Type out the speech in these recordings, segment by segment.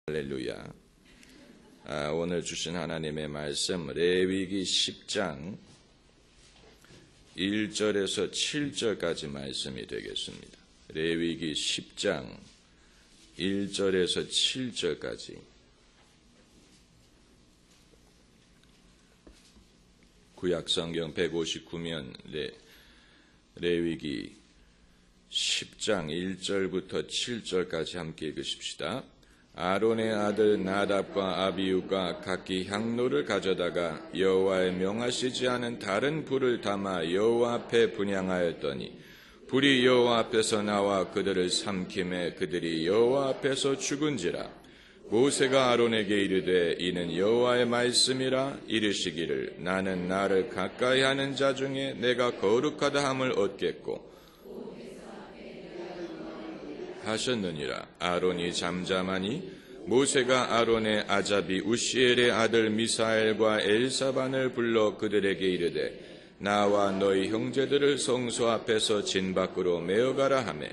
할렐루야. 오늘 주신 하나님의 말씀 레위기 10장 1절에서 7절까지 말씀이 되겠습니다. 레위기 10장 1절에서 7절까지. 구약성경 159면 레위기 10장 1절부터 7절까지 함께 읽으십시다. 아론의 아들 나답과 아비후가 각기 향로를 가져다가 여호와의 명하시지 않은 다른 불을 담아 여호와 앞에 분향하였더니 불이 여호와 앞에서 나와 그들을 삼킴에 그들이 여호와 앞에서 죽은지라. 모세가 아론에게 이르되 이는 여호와의 말씀이라. 이르시기를 나는 나를 가까이 하는 자 중에 내가 거룩하다 함을 얻겠고 하셨느니라. 아론이 잠잠하니 모세가 아론의 아자비 우시엘의 아들 미사엘과 엘사반을 불러 그들에게 이르되 나와 너희 형제들을 성소 앞에서 진 밖으로 메어가라 하매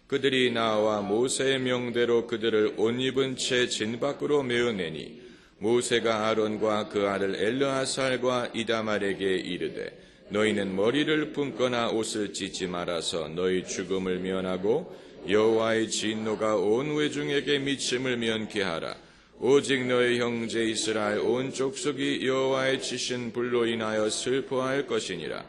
그들이 나와 모세의 명대로 그들을 옷 입은 채 진 밖으로 메어내니 모세가 아론과 그 아들 엘르아살과 이다말에게 이르되 너희는 머리를 품거나 옷을 찢지 말아서 너희 죽음을 면하고 여호와의 진노가 온 회중에게 미침을 면케 하라. 오직 너희 형제 이스라엘 온 족속이 여호와의 치신 불로 인하여 슬퍼할 것이니라.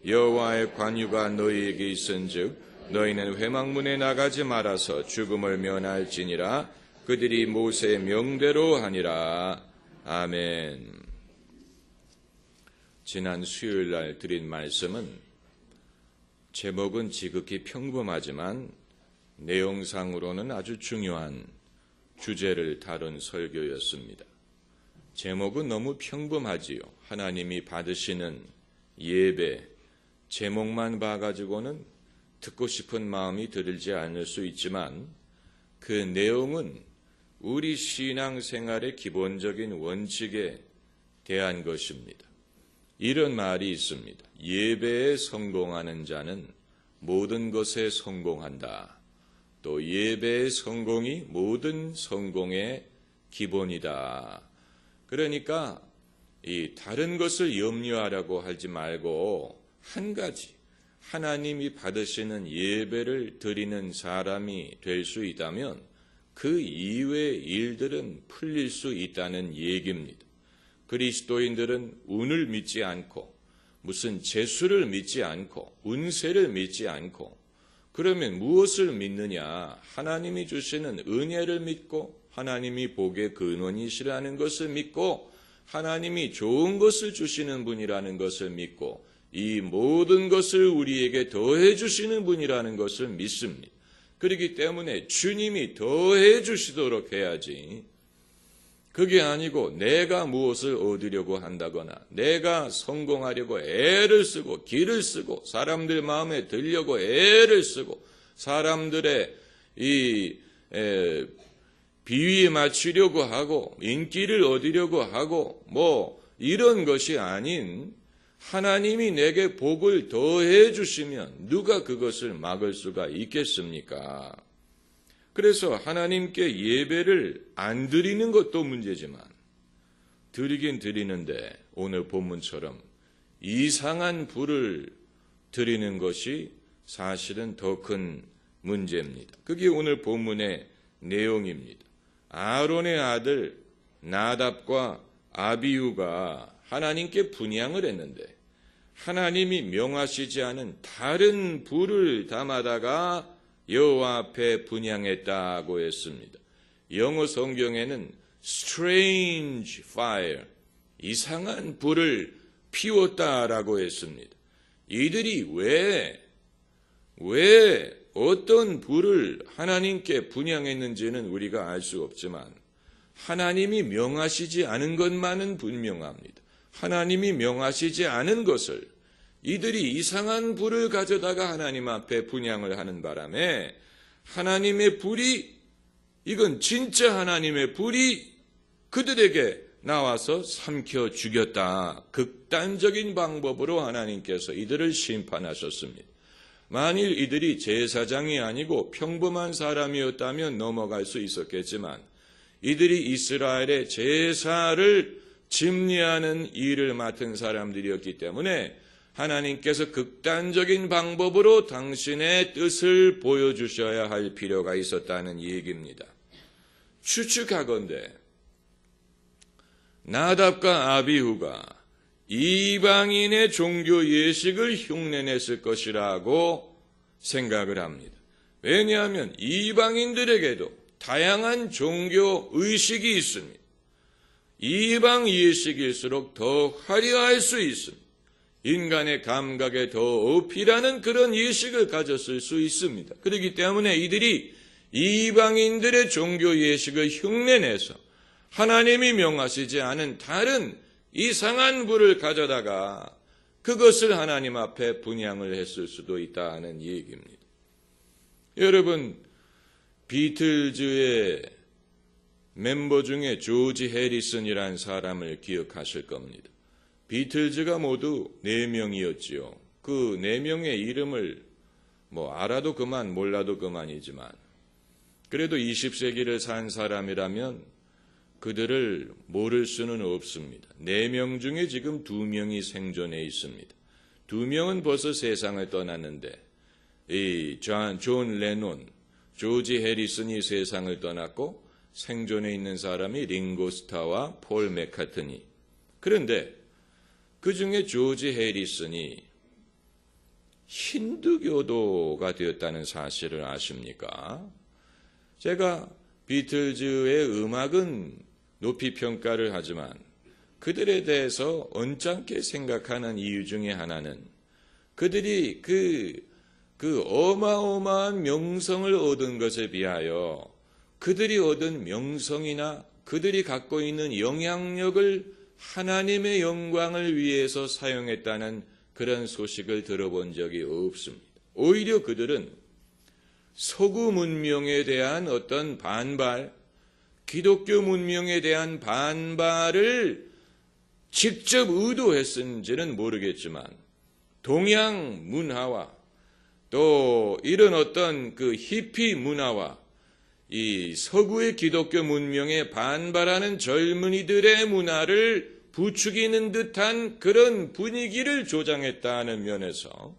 여호와의 관유가 너희에게 있은즉 너희는 회막문에 나가지 말아서 죽음을 면할지니라. 그들이 모세의 명대로 하니라. 아멘. 지난 수요일 날 드린 말씀은 제목은 지극히 평범하지만 내용상으로는 아주 중요한 주제를 다룬 설교였습니다. 제목은 너무 평범하지요. 하나님이 받으시는 예배, 제목만 봐가지고는 듣고 싶은 마음이 들지 않을 수 있지만 그 내용은 우리 신앙생활의 기본적인 원칙에 대한 것입니다. 이런 말이 있습니다. 예배에 성공하는 자는 모든 것에 성공한다. 또 예배의 성공이 모든 성공의 기본이다. 그러니까 이 다른 것을 염려하라고 하지 말고 한 가지 하나님이 받으시는 예배를 드리는 사람이 될 수 있다면 그 이외의 일들은 풀릴 수 있다는 얘기입니다. 그리스도인들은 운을 믿지 않고 무슨 재수를 믿지 않고 운세를 믿지 않고 그러면 무엇을 믿느냐? 하나님이 주시는 은혜를 믿고 하나님이 복의 근원이시라는 것을 믿고 하나님이 좋은 것을 주시는 분이라는 것을 믿고 이 모든 것을 우리에게 더해 주시는 분이라는 것을 믿습니다. 그렇기 때문에 주님이 더해 주시도록 해야지. 그게 아니고 내가 무엇을 얻으려고 한다거나 내가 성공하려고 애를 쓰고 기를 쓰고 사람들 마음에 들려고 애를 쓰고 사람들의 이 비위에 맞추려고 하고 인기를 얻으려고 하고 뭐 이런 것이 아닌 하나님이 내게 복을 더해 주시면 누가 그것을 막을 수가 있겠습니까? 그래서 하나님께 예배를 안 드리는 것도 문제지만 드리긴 드리는데 오늘 본문처럼 이상한 불을 드리는 것이 사실은 더 큰 문제입니다. 그게 오늘 본문의 내용입니다. 아론의 아들 나답과 아비후가 하나님께 분향을 했는데 하나님이 명하시지 않은 다른 불을 담아다가 여호와 앞에 분향했다고 했습니다. 영어 성경에는 strange fire, 이상한 불을 피웠다라고 했습니다. 이들이 왜 어떤 불을 하나님께 분향했는지는 우리가 알 수 없지만 하나님이 명하시지 않은 것만은 분명합니다. 하나님이 명하시지 않은 것을 이들이 이상한 불을 가져다가 하나님 앞에 분향을 하는 바람에 하나님의 불이 이건 진짜 하나님의 불이 그들에게 나와서 삼켜 죽였다. 극단적인 방법으로 하나님께서 이들을 심판하셨습니다. 만일 이들이 제사장이 아니고 평범한 사람이었다면 넘어갈 수 있었겠지만 이들이 이스라엘의 제사를 집리하는 일을 맡은 사람들이었기 때문에 하나님께서 극단적인 방법으로 당신의 뜻을 보여주셔야 할 필요가 있었다는 얘기입니다. 추측하건대 나답과 아비후가 이방인의 종교 예식을 흉내냈을 것이라고 생각을 합니다. 왜냐하면 이방인들에게도 다양한 종교 의식이 있습니다. 이방 예식일수록 더 화려할 수 있습니다. 인간의 감각에 더 어필하는 그런 예식을 가졌을 수 있습니다. 그렇기 때문에 이들이 이방인들의 종교 예식을 흉내내서 하나님이 명하시지 않은 다른 이상한 부를 가져다가 그것을 하나님 앞에 분향을 했을 수도 있다는 얘기입니다. 여러분, 비틀즈의 멤버 중에 조지 해리슨이라는 사람을 기억하실 겁니다. 비틀즈가 모두 4명이었지요. 그 4명의 이름을 알아도 그만 몰라도 그만이지만 그래도 20세기를 산 사람이라면 그들을 모를 수는 없습니다. 4명 중에 지금 2명이 생존해 있습니다. 2명은 벌써 세상을 떠났는데 존 레논, 조지 해리슨이 세상을 떠났고 생존해 있는 사람이 링고 스타와 폴 맥카트니. 그런데 그 중에 조지 해리슨이 힌두교도가 되었다는 사실을 아십니까? 제가 비틀즈의 음악은 높이 평가를 하지만 그들에 대해서 언짢게 생각하는 이유 중에 하나는 그들이 그 어마어마한 명성을 얻은 것에 비하여 그들이 얻은 명성이나 그들이 갖고 있는 영향력을 하나님의 영광을 위해서 사용했다는 그런 소식을 들어본 적이 없습니다. 오히려 그들은 서구 문명에 대한 어떤 반발, 기독교 문명에 대한 반발을 직접 의도했는지는 모르겠지만 동양 문화와 또 이런 어떤 그 히피 문화와 이 서구의 기독교 문명에 반발하는 젊은이들의 문화를 부추기는 듯한 그런 분위기를 조장했다는 면에서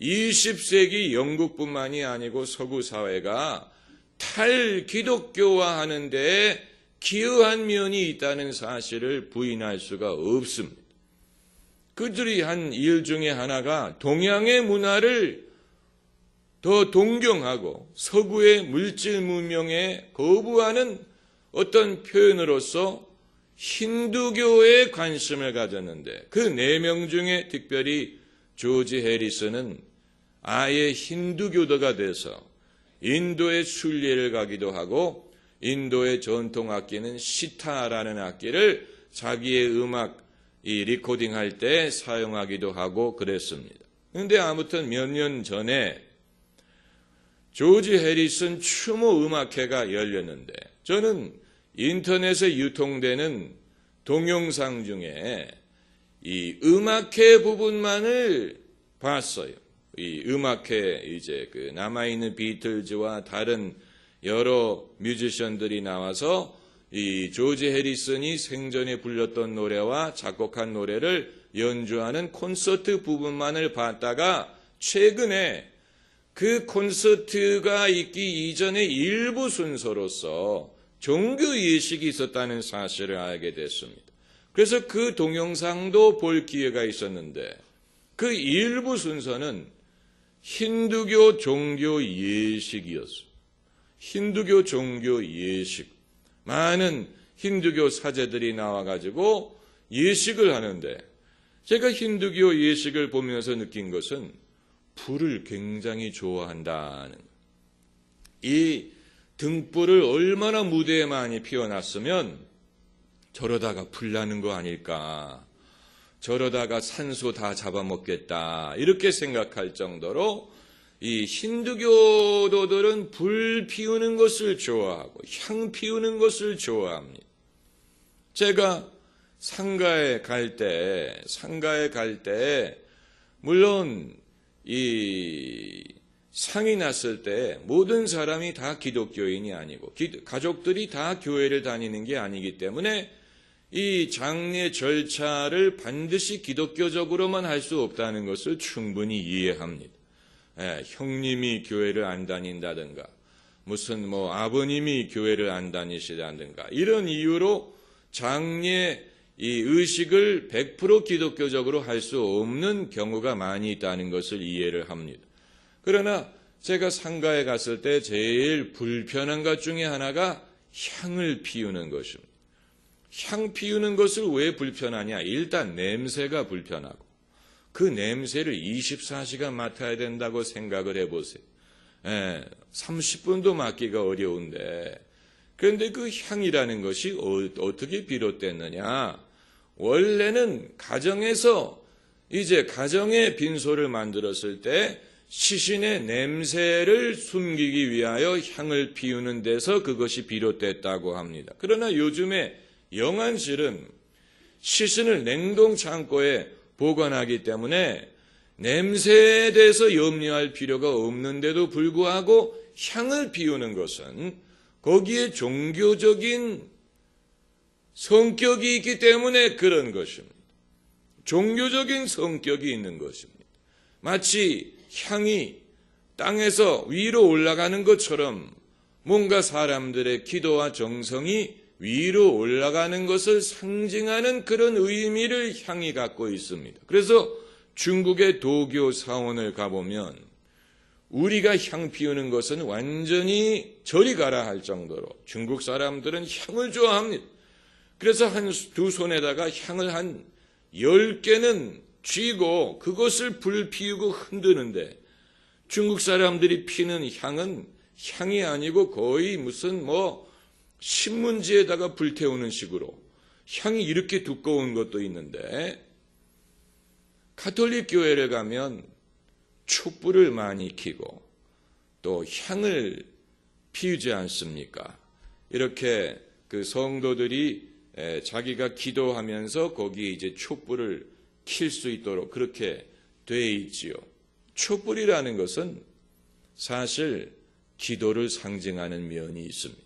20세기 영국뿐만이 아니고 서구 사회가 탈기독교화하는 데 기여한 면이 있다는 사실을 부인할 수가 없습니다. 그들이 한 일 중에 하나가 동양의 문화를 더 동경하고 서구의 물질 문명에 거부하는 어떤 표현으로서 힌두교에 관심을 가졌는데 그 4명 중에 특별히 조지 해리슨은 아예 힌두교도가 돼서 인도의 순례를 가기도 하고 인도의 전통 악기는 시타라는 악기를 자기의 음악 리코딩할 때 사용하기도 하고 그랬습니다. 그런데 아무튼 몇 년 전에 조지 해리슨 추모 음악회가 열렸는데 저는 인터넷에 유통되는 동영상 중에 이 음악회 부분만을 봤어요. 이 음악회 이제 그 남아있는 비틀즈와 다른 여러 뮤지션들이 나와서 이 조지 해리슨이 생전에 불렀던 노래와 작곡한 노래를 연주하는 콘서트 부분만을 봤다가 최근에 그 콘서트가 있기 이전의 일부 순서로서 종교 예식이 있었다는 사실을 알게 됐습니다. 그래서 그 동영상도 볼 기회가 있었는데 그 일부 순서는 힌두교 종교 예식이었어요. 힌두교 종교 예식. 많은 힌두교 사제들이 나와가지고 예식을 하는데 제가 힌두교 예식을 보면서 느낀 것은 불을 굉장히 좋아한다는 이 등불을 얼마나 무대에 많이 피워놨으면 저러다가 불 나는 거 아닐까, 저러다가 산소 다 잡아먹겠다 이렇게 생각할 정도로 이 힌두교도들은 불 피우는 것을 좋아하고 향 피우는 것을 좋아합니다. 제가 상가에 갈 때 물론 이 상이 났을 때 모든 사람이 다 기독교인이 아니고 가족들이 다 교회를 다니는 게 아니기 때문에 이 장례 절차를 반드시 기독교적으로만 할 수 없다는 것을 충분히 이해합니다. 형님이 교회를 안 다닌다든가 무슨 아버님이 교회를 안 다니시다든가 이런 이유로 장례 이 의식을 100% 기독교적으로 할 수 없는 경우가 많이 있다는 것을 이해를 합니다. 그러나 제가 상가에 갔을 때 제일 불편한 것 중에 하나가 향을 피우는 것입니다. 향 피우는 것을 왜 불편하냐? 일단 냄새가 불편하고 그 냄새를 24시간 맡아야 된다고 생각을 해보세요. 30분도 맡기가 어려운데 그런데 그 향이라는 것이 어떻게 비롯됐느냐? 원래는 가정에서 이제 가정의 빈소를 만들었을 때 시신의 냄새를 숨기기 위하여 향을 피우는 데서 그것이 비롯됐다고 합니다. 그러나 요즘에 영안실은 시신을 냉동 창고에 보관하기 때문에 냄새에 대해서 염려할 필요가 없는데도 불구하고 향을 피우는 것은 거기에 종교적인 성격이 있기 때문에 그런 것입니다. 종교적인 성격이 있는 것입니다. 마치 향이 땅에서 위로 올라가는 것처럼 뭔가 사람들의 기도와 정성이 위로 올라가는 것을 상징하는 그런 의미를 향이 갖고 있습니다. 그래서 중국의 도교 사원을 가보면 우리가 향 피우는 것은 완전히 저리 가라 할 정도로 중국 사람들은 향을 좋아합니다. 그래서 두 손에다가 향을 한 10개는 쥐고 그것을 불 피우고 흔드는데 중국 사람들이 피는 향은 향이 아니고 거의 무슨 신문지에다가 불태우는 식으로 향이 이렇게 두꺼운 것도 있는데 가톨릭 교회를 가면 촛불을 많이 켜고 또 향을 피우지 않습니까? 이렇게 그 성도들이 자기가 기도하면서 거기에 이제 촛불을 킬 수 있도록 그렇게 돼 있지요. 촛불이라는 것은 사실 기도를 상징하는 면이 있습니다.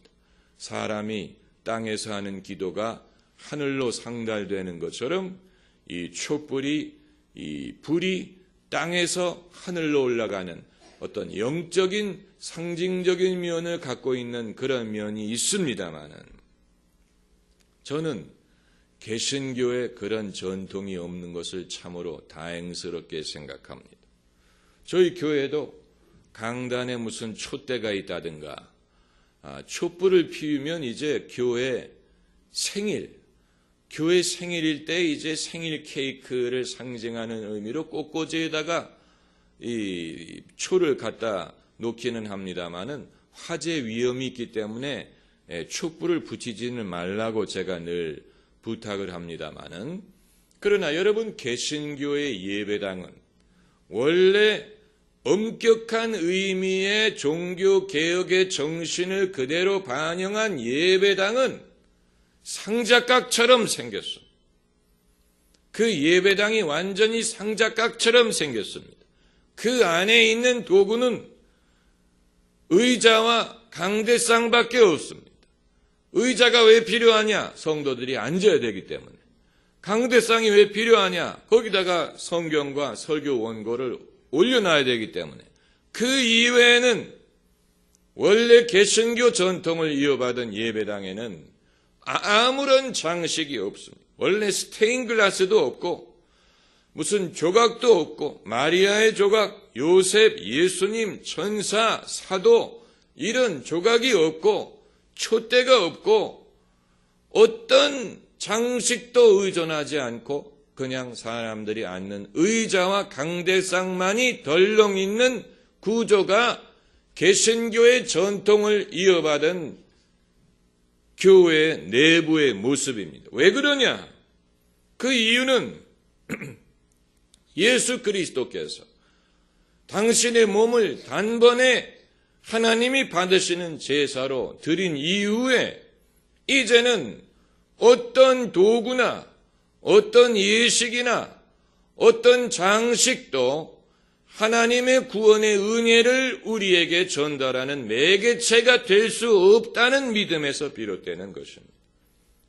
사람이 땅에서 하는 기도가 하늘로 상달되는 것처럼 이 촛불이 이 불이 땅에서 하늘로 올라가는 어떤 영적인 상징적인 면을 갖고 있는 그런 면이 있습니다마는 저는 개신교에 그런 전통이 없는 것을 참으로 다행스럽게 생각합니다. 저희 교회도 강단에 무슨 촛대가 있다든가 촛불을 피우면 이제 교회 생일일 때 이제 생일 케이크를 상징하는 의미로 꽃꽂이에다가 이 초를 갖다 놓기는 합니다만은 화재 위험이 있기 때문에 촛불을 붙이지는 말라고 제가 늘 부탁을 합니다만은 그러나 여러분 개신교의 예배당은 원래 엄격한 의미의 종교개혁의 정신을 그대로 반영한 예배당은 상자각처럼 생겼어. 그 예배당이 완전히 상자각처럼 생겼습니다. 그 안에 있는 도구는 의자와 강대상밖에 없습니다. 의자가 왜 필요하냐? 성도들이 앉아야 되기 때문에. 강대상이 왜 필요하냐? 거기다가 성경과 설교 원고를 올려놔야 되기 때문에. 그 이외에는 원래 개신교 전통을 이어받은 예배당에는 아무런 장식이 없습니다. 원래 스테인글라스도 없고 무슨 조각도 없고 마리아의 조각, 요셉, 예수님, 천사, 사도 이런 조각이 없고 촛대가 없고 어떤 장식도 의존하지 않고 그냥 사람들이 앉는 의자와 강대상만이 덜렁 있는 구조가 개신교의 전통을 이어받은 교회 내부의 모습입니다. 왜 그러냐? 그 이유는 예수 그리스도께서 당신의 몸을 단번에 하나님이 받으시는 제사로 드린 이후에 이제는 어떤 도구나 어떤 예식이나 어떤 장식도 하나님의 구원의 은혜를 우리에게 전달하는 매개체가 될 수 없다는 믿음에서 비롯되는 것입니다.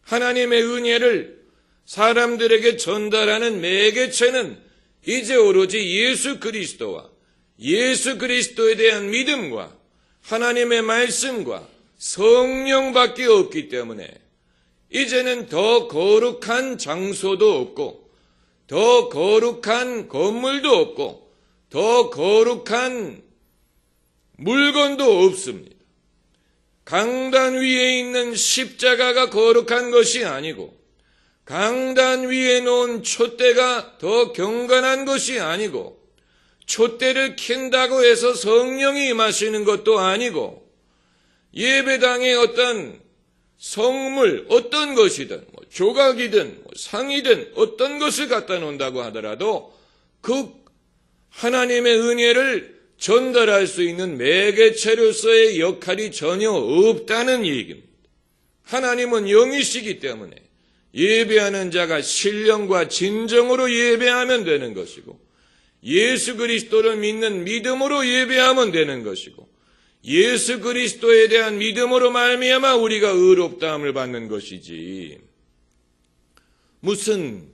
하나님의 은혜를 사람들에게 전달하는 매개체는 이제 오로지 예수 그리스도와 예수 그리스도에 대한 믿음과 하나님의 말씀과 성령밖에 없기 때문에 이제는 더 거룩한 장소도 없고 더 거룩한 건물도 없고 더 거룩한 물건도 없습니다. 강단 위에 있는 십자가가 거룩한 것이 아니고 강단 위에 놓은 촛대가 더 경건한 것이 아니고 촛대를 켠다고 해서 성령이 임하시는 것도 아니고 예배당에 어떤 성물 어떤 것이든 조각이든 상이든 어떤 것을 갖다 놓는다고 하더라도 그 하나님의 은혜를 전달할 수 있는 매개체로서의 역할이 전혀 없다는 얘기입니다. 하나님은 영이시기 때문에 예배하는 자가 신령과 진정으로 예배하면 되는 것이고 예수 그리스도를 믿는 믿음으로 예배하면 되는 것이고 예수 그리스도에 대한 믿음으로 말미암아 우리가 의롭다함을 받는 것이지 무슨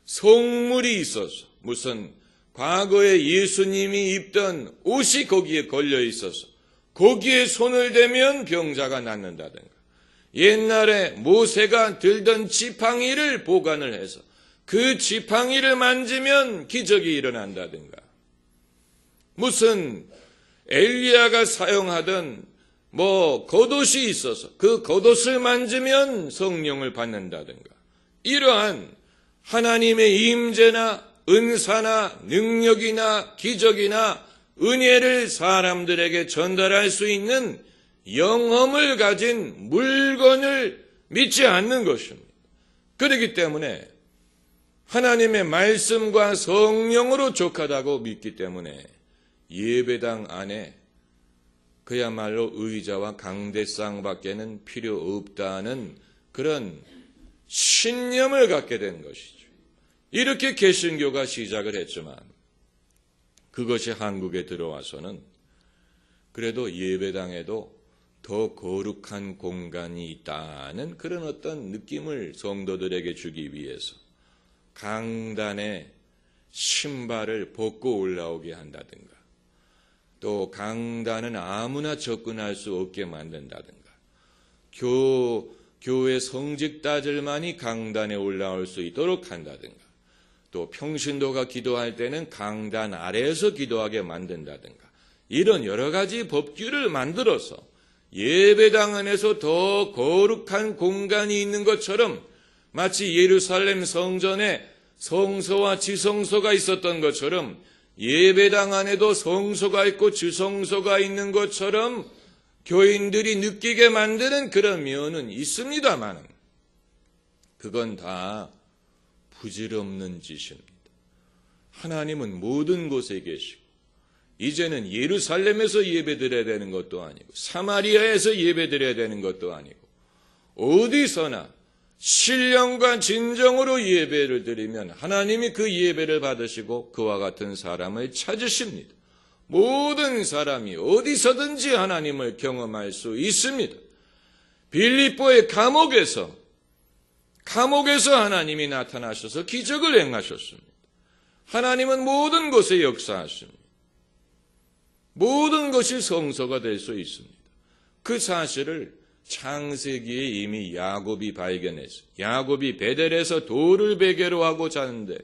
성물이 있어서 무슨 과거에 예수님이 입던 옷이 거기에 걸려 있어서 거기에 손을 대면 병자가 낫는다든가 옛날에 모세가 들던 지팡이를 보관을 해서 그 지팡이를 만지면 기적이 일어난다든가 무슨 엘리야가 사용하던 겉옷이 있어서 그 겉옷을 만지면 성령을 받는다든가 이러한 하나님의 임재나 은사나 능력이나 기적이나 은혜를 사람들에게 전달할 수 있는 영험을 가진 물건을 믿지 않는 것입니다. 그렇기 때문에 하나님의 말씀과 성령으로 족하다고 믿기 때문에 예배당 안에 그야말로 의자와 강대상밖에는 필요 없다는 그런 신념을 갖게 된 것이죠. 이렇게 개신교가 시작을 했지만 그것이 한국에 들어와서는 그래도 예배당에도 더 거룩한 공간이 있다는 그런 어떤 느낌을 성도들에게 주기 위해서 강단에 신발을 벗고 올라오게 한다든가 또 강단은 아무나 접근할 수 없게 만든다든가 교회 성직자들만이 강단에 올라올 수 있도록 한다든가 또 평신도가 기도할 때는 강단 아래에서 기도하게 만든다든가 이런 여러 가지 법규를 만들어서 예배당 안에서 더 거룩한 공간이 있는 것처럼 마치 예루살렘 성전에 성소와 지성소가 있었던 것처럼 예배당 안에도 성소가 있고 지성소가 있는 것처럼 교인들이 느끼게 만드는 그런 면은 있습니다만 그건 다 부질없는 짓입니다. 하나님은 모든 곳에 계시고 이제는 예루살렘에서 예배드려야 되는 것도 아니고 사마리아에서 예배드려야 되는 것도 아니고 어디서나 신령과 진정으로 예배를 드리면 하나님이 그 예배를 받으시고 그와 같은 사람을 찾으십니다. 모든 사람이 어디서든지 하나님을 경험할 수 있습니다. 빌립보의 감옥에서 하나님이 나타나셔서 기적을 행하셨습니다. 하나님은 모든 곳에 역사하십니다. 모든 것이 성소가 될 수 있습니다. 그 사실을 창세기에 이미 야곱이 발견했어요. 야곱이 베델에서 돌을 베개로 하고 자는데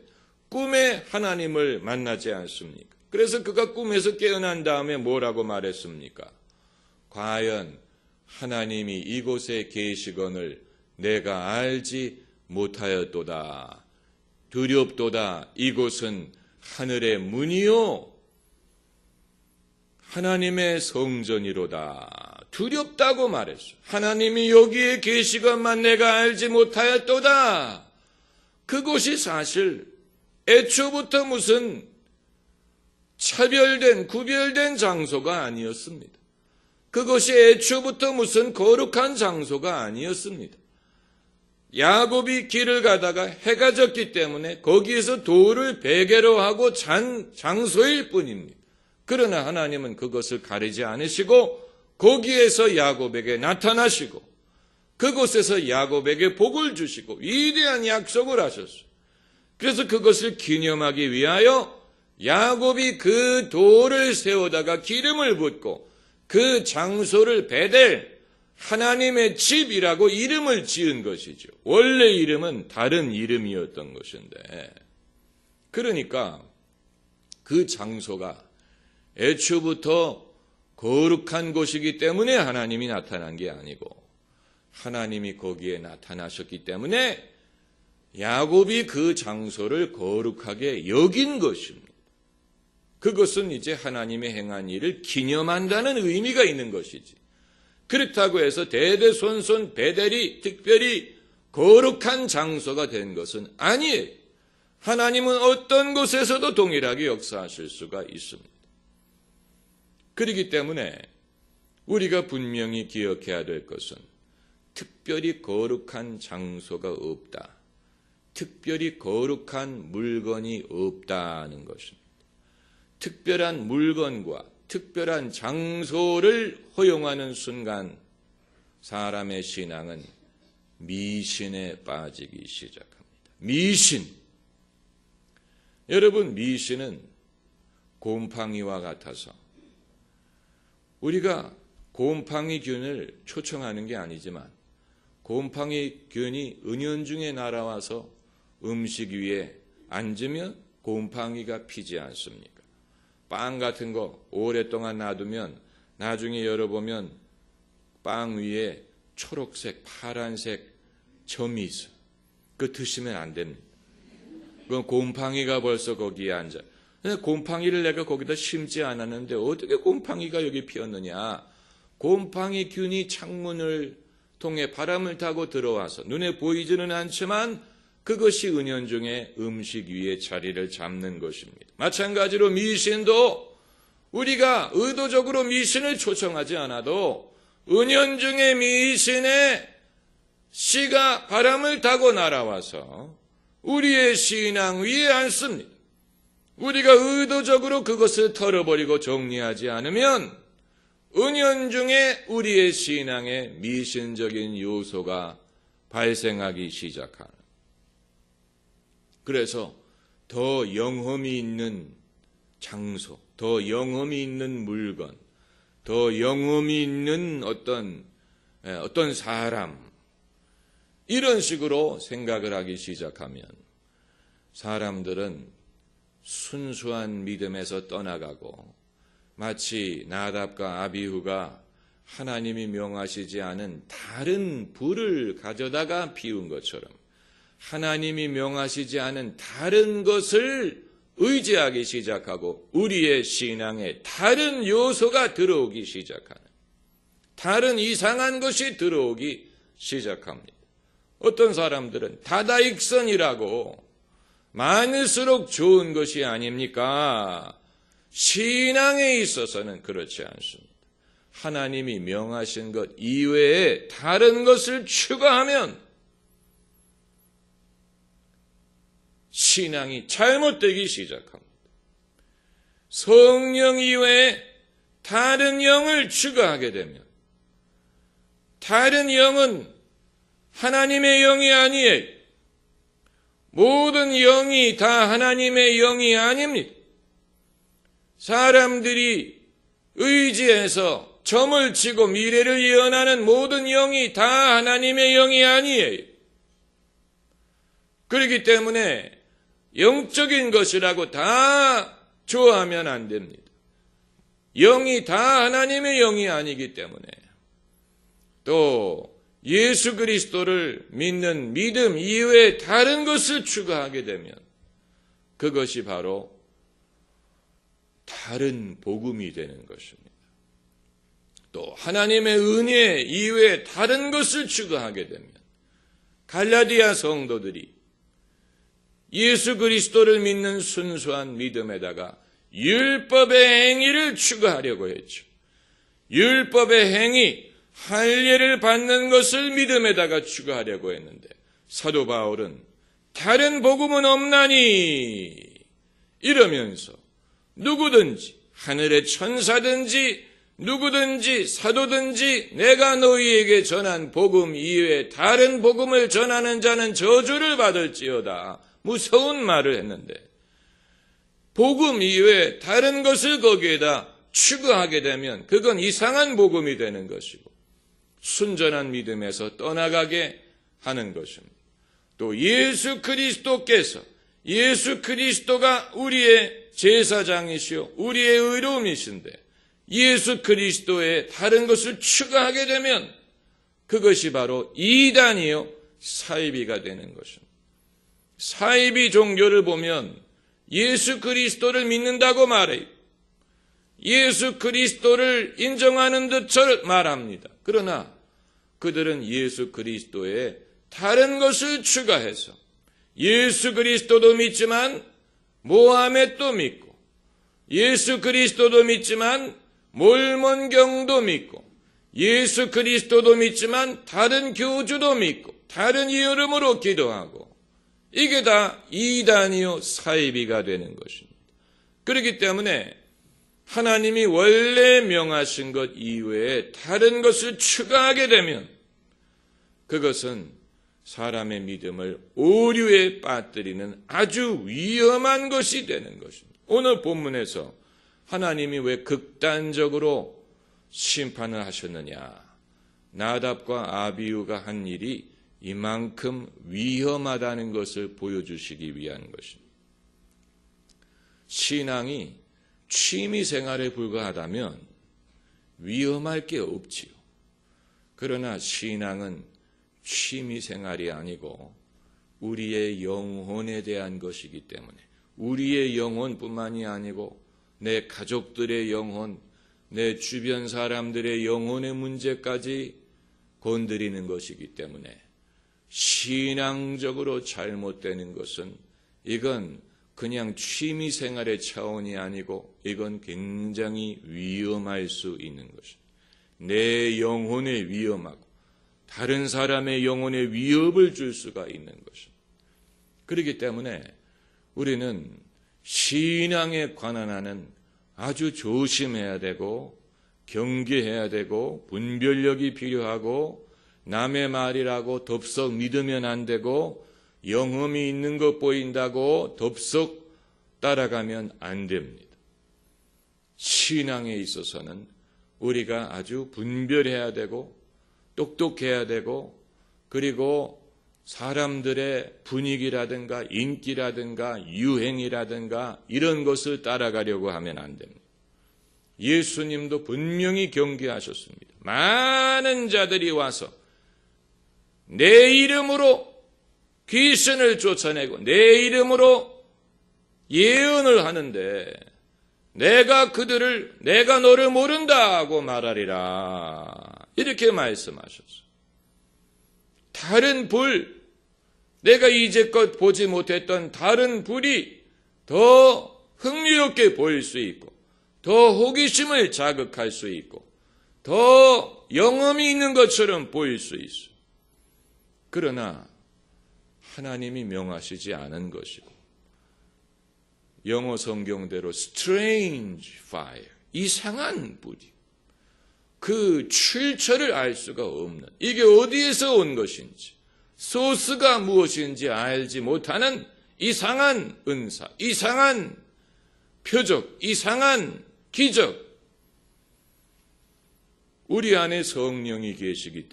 꿈에 하나님을 만나지 않습니까? 그래서 그가 꿈에서 깨어난 다음에 뭐라고 말했습니까? 과연 하나님이 이곳에 계시거늘 내가 알지 못하였도다. 두렵도다. 이곳은 하늘의 문이요 하나님의 성전이로다. 두렵다고 말했어요. 하나님이 여기에 계시건만 내가 알지 못하였도다. 그곳이 사실 애초부터 무슨 구별된 장소가 아니었습니다. 그것이 애초부터 무슨 거룩한 장소가 아니었습니다. 야곱이 길을 가다가 해가 졌기 때문에 거기에서 돌을 베개로 하고 잔 장소일 뿐입니다. 그러나 하나님은 그것을 가리지 않으시고 거기에서 야곱에게 나타나시고 그곳에서 야곱에게 복을 주시고 위대한 약속을 하셨어요. 그래서 그것을 기념하기 위하여 야곱이 그 돌을 세우다가 기름을 붓고 그 장소를 베델, 하나님의 집이라고 이름을 지은 것이죠. 원래 이름은 다른 이름이었던 것인데, 그러니까 그 장소가 애초부터 거룩한 곳이기 때문에 하나님이 나타난 게 아니고 하나님이 거기에 나타나셨기 때문에 야곱이 그 장소를 거룩하게 여긴 것입니다. 그것은 이제 하나님의 행한 일을 기념한다는 의미가 있는 것이지. 그렇다고 해서 대대손손 베델이 특별히 거룩한 장소가 된 것은 아니에요. 하나님은 어떤 곳에서도 동일하게 역사하실 수가 있습니다. 그렇기 때문에 우리가 분명히 기억해야 될 것은 특별히 거룩한 장소가 없다. 특별히 거룩한 물건이 없다는 것입니다. 특별한 물건과 특별한 장소를 허용하는 순간 사람의 신앙은 미신에 빠지기 시작합니다. 미신. 여러분, 미신은 곰팡이와 같아서 우리가 곰팡이균을 초청하는 게 아니지만 곰팡이균이 은연중에 날아와서 음식 위에 앉으면 곰팡이가 피지 않습니까? 빵 같은 거 오랫동안 놔두면 나중에 열어보면 빵 위에 초록색, 파란색 점이 있어요. 그거 드시면 안 됩니다. 그건 곰팡이가 벌써 거기에 앉아. 곰팡이를 내가 거기다 심지 않았는데 어떻게 곰팡이가 여기 피었느냐. 곰팡이균이 창문을 통해 바람을 타고 들어와서 눈에 보이지는 않지만 그것이 은연중에 음식 위에 자리를 잡는 것입니다. 마찬가지로 미신도 우리가 의도적으로 미신을 초청하지 않아도 은연중에 미신의 씨가 바람을 타고 날아와서 우리의 신앙 위에 앉습니다. 우리가 의도적으로 그것을 털어버리고 정리하지 않으면 은연중에 우리의 신앙에 미신적인 요소가 발생하기 시작하는. 그래서 더 영험이 있는 장소, 더 영험이 있는 물건, 더 영험이 있는 어떤 사람, 이런 식으로 생각을 하기 시작하면 사람들은 순수한 믿음에서 떠나가고 마치 나답과 아비후가 하나님이 명하시지 않은 다른 불을 가져다가 피운 것처럼 하나님이 명하시지 않은 다른 것을 의지하기 시작하고 우리의 신앙에 다른 요소가 들어오기 시작하는, 다른 이상한 것이 들어오기 시작합니다. 어떤 사람들은 다다익선이라고 많을수록 좋은 것이 아닙니까? 신앙에 있어서는 그렇지 않습니다. 하나님이 명하신 것 이외에 다른 것을 추가하면 신앙이 잘못되기 시작합니다. 성령 이외에 다른 영을 추가하게 되면 다른 영은 하나님의 영이 아니에요. 모든 영이 다 하나님의 영이 아닙니다. 사람들이 의지해서 점을 치고 미래를 예언하는 모든 영이 다 하나님의 영이 아니에요. 그렇기 때문에 영적인 것이라고 다 좋아하면 안 됩니다. 영이 다 하나님의 영이 아니기 때문에 또 예수 그리스도를 믿는 믿음 이외에 다른 것을 추가하게 되면 그것이 바로 다른 복음이 되는 것입니다. 또 하나님의 은혜 이외에 다른 것을 추가하게 되면 갈라디아 성도들이 예수 그리스도를 믿는 순수한 믿음에다가 율법의 행위를 추가하려고 했죠. 율법의 행위, 할례를 받는 것을 믿음에다가 추가하려고 했는데 사도 바울은 다른 복음은 없나니 이러면서 누구든지 하늘의 천사든지 누구든지 사도든지 내가 너희에게 전한 복음 이외에 다른 복음을 전하는 자는 저주를 받을지어다. 무서운 말을 했는데 복음 이외에 다른 것을 거기에다 추가하게 되면 그건 이상한 복음이 되는 것이고 순전한 믿음에서 떠나가게 하는 것입니다. 또 예수 그리스도가 우리의 제사장이시오 우리의 의로움이신데 예수 그리스도에 다른 것을 추가하게 되면 그것이 바로 이단이요 사이비가 되는 것입니다. 사이비 종교를 보면 예수 그리스도를 믿는다고 말해요. 예수 그리스도를 인정하는 듯 말합니다. 그러나 그들은 예수 그리스도에 다른 것을 추가해서 예수 그리스도도 믿지만 모하멧도 믿고 예수 그리스도도 믿지만 몰몬경도 믿고 예수 그리스도도 믿지만 다른 교주도 믿고 다른 이름으로 기도하고 이게 다 이단이요 사이비가 되는 것입니다. 그렇기 때문에 하나님이 원래 명하신 것 이외에 다른 것을 추가하게 되면 그것은 사람의 믿음을 오류에 빠뜨리는 아주 위험한 것이 되는 것입니다. 오늘 본문에서 하나님이 왜 극단적으로 심판을 하셨느냐? 나답과 아비후가 한 일이 이만큼 위험하다는 것을 보여주시기 위한 것입니다. 신앙이 취미생활에 불과하다면 위험할 게 없지요. 그러나 신앙은 취미생활이 아니고 우리의 영혼에 대한 것이기 때문에 우리의 영혼뿐만이 아니고 내 가족들의 영혼, 내 주변 사람들의 영혼의 문제까지 건드리는 것이기 때문에 신앙적으로 잘못되는 것은 이건 그냥 취미생활의 차원이 아니고 이건 굉장히 위험할 수 있는 것입니다. 내 영혼에 위험하고 다른 사람의 영혼에 위협을 줄 수가 있는 것입니다. 그렇기 때문에 우리는 신앙에 관한 한은 아주 조심해야 되고 경계해야 되고 분별력이 필요하고 남의 말이라고 덥석 믿으면 안 되고 영험이 있는 것 보인다고 덥석 따라가면 안 됩니다. 신앙에 있어서는 우리가 아주 분별해야 되고 똑똑해야 되고 그리고 사람들의 분위기라든가 인기라든가 유행이라든가 이런 것을 따라가려고 하면 안 됩니다. 예수님도 분명히 경계하셨습니다. 많은 자들이 와서 내 이름으로 귀신을 쫓아내고 내 이름으로 예언을 하는데 내가 너를 모른다고 말하리라. 이렇게 말씀하셨어요. 다른 불, 내가 이제껏 보지 못했던 다른 불이 더 흥미롭게 보일 수 있고 더 호기심을 자극할 수 있고 더 영험이 있는 것처럼 보일 수 있어요. 그러나 하나님이 명하시지 않은 것이고 영어 성경대로 strange fire, 이상한 불이 그 출처를 알 수가 없는 이게 어디에서 온 것인지 소스가 무엇인지 알지 못하는 이상한 은사, 이상한 표적, 이상한 기적. 우리 안에 성령이 계시기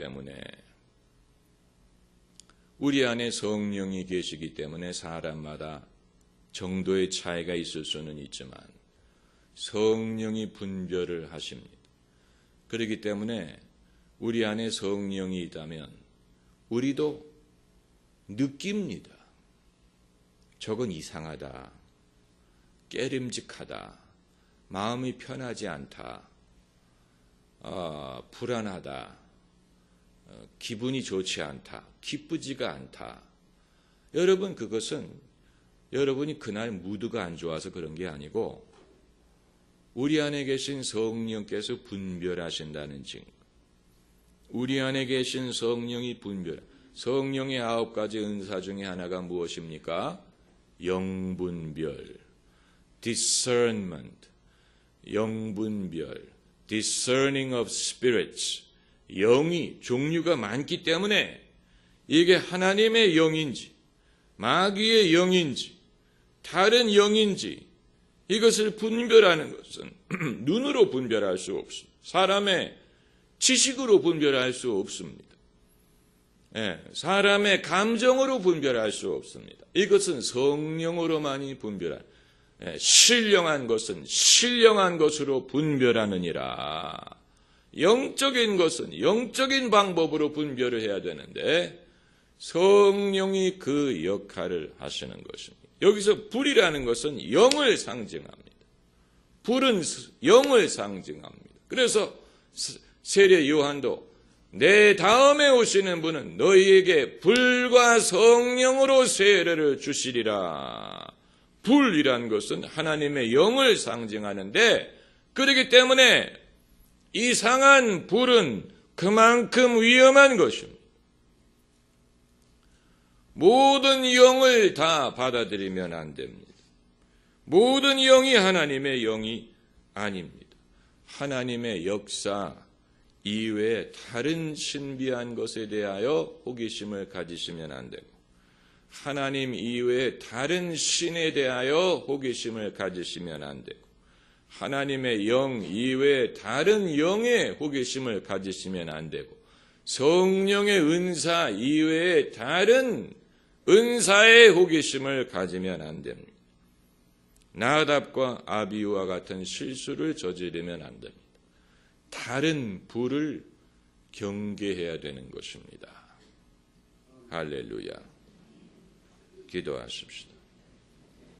때문에 사람마다 정도의 차이가 있을 수는 있지만 성령이 분별을 하십니다. 그렇기 때문에 우리 안에 성령이 있다면 우리도 느낍니다. 저건 이상하다, 깨림직하다, 마음이 편하지 않다, 불안하다, 기분이 좋지 않다, 기쁘지가 않다. 여러분, 그것은 여러분이 그날 무드가 안 좋아서 그런 게 아니고 우리 안에 계신 성령께서 분별하신다는 증거. 우리 안에 계신 성령이 성령의 9가지 은사 중에 하나가 무엇입니까? 영분별, discernment, 영분별, discerning of spirits. 영이 종류가 많기 때문에 이게 하나님의 영인지 마귀의 영인지 다른 영인지 이것을 분별하는 것은 눈으로 분별할 수 없습니다. 사람의 지식으로 분별할 수 없습니다. 사람의 감정으로 분별할 수 없습니다. 이것은 성령으로만이 분별한, 신령한 것은 신령한 것으로 분별하느니라. 영적인 것은 영적인 방법으로 분별을 해야 되는데 성령이 그 역할을 하시는 것입니다. 여기서 불이라는 것은 영을 상징합니다. 불은 영을 상징합니다. 그래서 세례 요한도 내 다음에 오시는 분은 너희에게 불과 성령으로 세례를 주시리라. 불이란 것은 하나님의 영을 상징하는데 그렇기 때문에 이상한 불은 그만큼 위험한 것입니다. 모든 영을 다 받아들이면 안 됩니다. 모든 영이 하나님의 영이 아닙니다. 하나님의 역사 이외에 다른 신비한 것에 대하여 호기심을 가지시면 안 되고 하나님 이외에 다른 신에 대하여 호기심을 가지시면 안 되고 하나님의 영 이외에 다른 영에 호기심을 가지시면 안 되고 성령의 은사 이외에 다른 은사의 호기심을 가지면 안 됩니다. 나답과 아비후와 같은 실수를 저지르면 안 됩니다. 다른 불을 경계해야 되는 것입니다. 할렐루야. 기도하십시다.